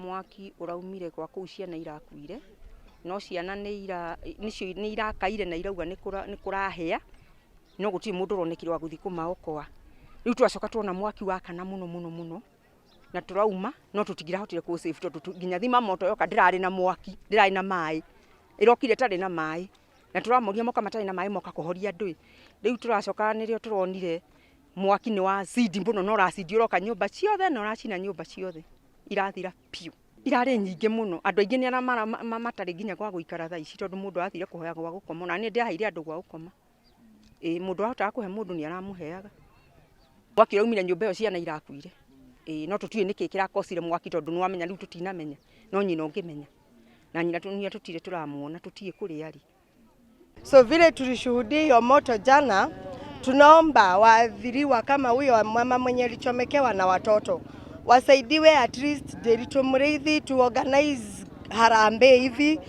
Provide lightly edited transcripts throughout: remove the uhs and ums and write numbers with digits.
mwaki uraumire kwa kuu ciana irakuire no ciana ni irakaire na irauga ni kurahia no gutiri mundu ronekirwa guthi kumaokoa riu twacoka tuona mwaki wakana muno na turauma no tutigirahotire ku save tondu nginya thima moto yoka ndirari na mwaki ndirari na mai irokire tari na mai na turamoria moka matari na mai moka kuhoria ndui riu turacoka nirio turonire mwaki ni wa zidi mbuno no racidi uroka nyumba ciothe no racina nyumba ciothe irathira piu irari nyingi muno andu aingi ni ana matari nginya kwa guikara tha ici tondu mundu athire kuhoya gwa gukoma na ni ndiaheire andu gwa gukoma mundu ahota kuhe mundu ni aramuheaga mwaki raumire nyumba yo ciana irakuire no tutue niki kirakosire mwaki tondu nwamenya riu tutinamenya no nyina ungimenya na nyina tutire turamuona tutie kuri ari. So vile tulishuhudia hiyo moto jana, tunaomba waathiriwa kama huyo mama mwenye alichomekewa na watoto wasaidiwe, at least Derito Muriithi tu organize harambee hivi,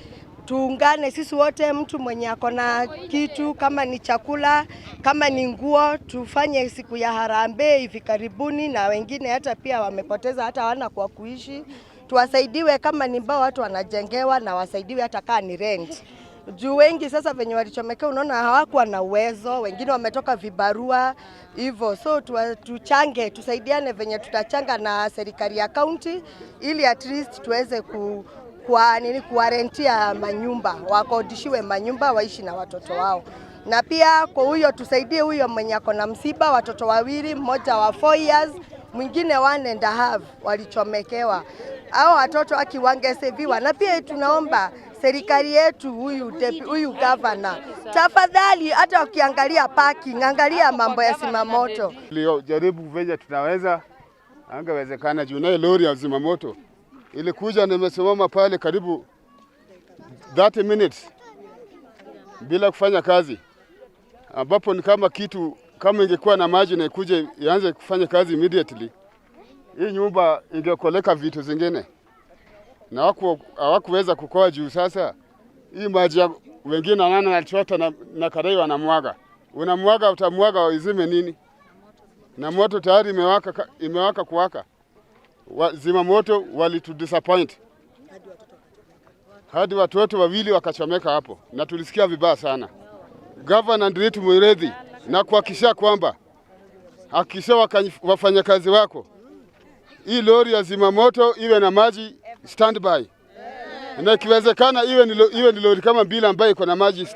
tuungane sisi wote, mtu mwenye akona kitu kama ni chakula kama ni nguo, tufanye siku ya harambee hivi karibuni, na wengine hata pia wamepoteza hata wana kwa kuishi, tuwasaidiwe kama ni mbao watu wanajengewa na wasaidiwe hata kama ni rent. Juu wengi sasa venye walichomekea unaona hawakuwa na uwezo, wengine wametoka vibarua hivyo, so tuchange, tusaidiane venye tutachanga na serikali ya county ili at least tuweze kuwarentia manyumba, wakodishiwe manyumba waishi na watoto wao. Na pia kwa huyo tusaidie huyo mwenye ako na msiba, watoto wawili, mmoja wa 4 years, mwingine 1.5 walichomekewa. Hao watoto akiwangeseviwa. Na pia tunaomba serikali yetu huyu governor, tafadhali hata ukiangalia parking, angalia mambo ya zimamoto. Leo jaribu venye tunaweza, angewezekana juu nayo lori ya zimamoto ilikuja na imesimama pale karibu 30 minutes bila kufanya kazi, ambapo ni kama kitu kama ingekuwa na maji na ikuje ianze kufanya kazi immediately, hii nyumba ingekoleka vitu zingine na hawakuweza kukoa juu. Sasa hii maji wengine wanachota na karai wanamwaga, unamwaga utamwaga izime nini, na moto tayari imewaka kuwaka. Zima moto walitudisappoint hadi watoto wawili wakachomeka hapo, na tulisikia vibaya sana. Governor Derito Muriithi, na kuhakikisha kwamba hakikisha wafanyakazi wako hii lori ya zima moto iwe na maji standby, na ikiwezekana iwe ni lori kama mbili ambayo iko na maji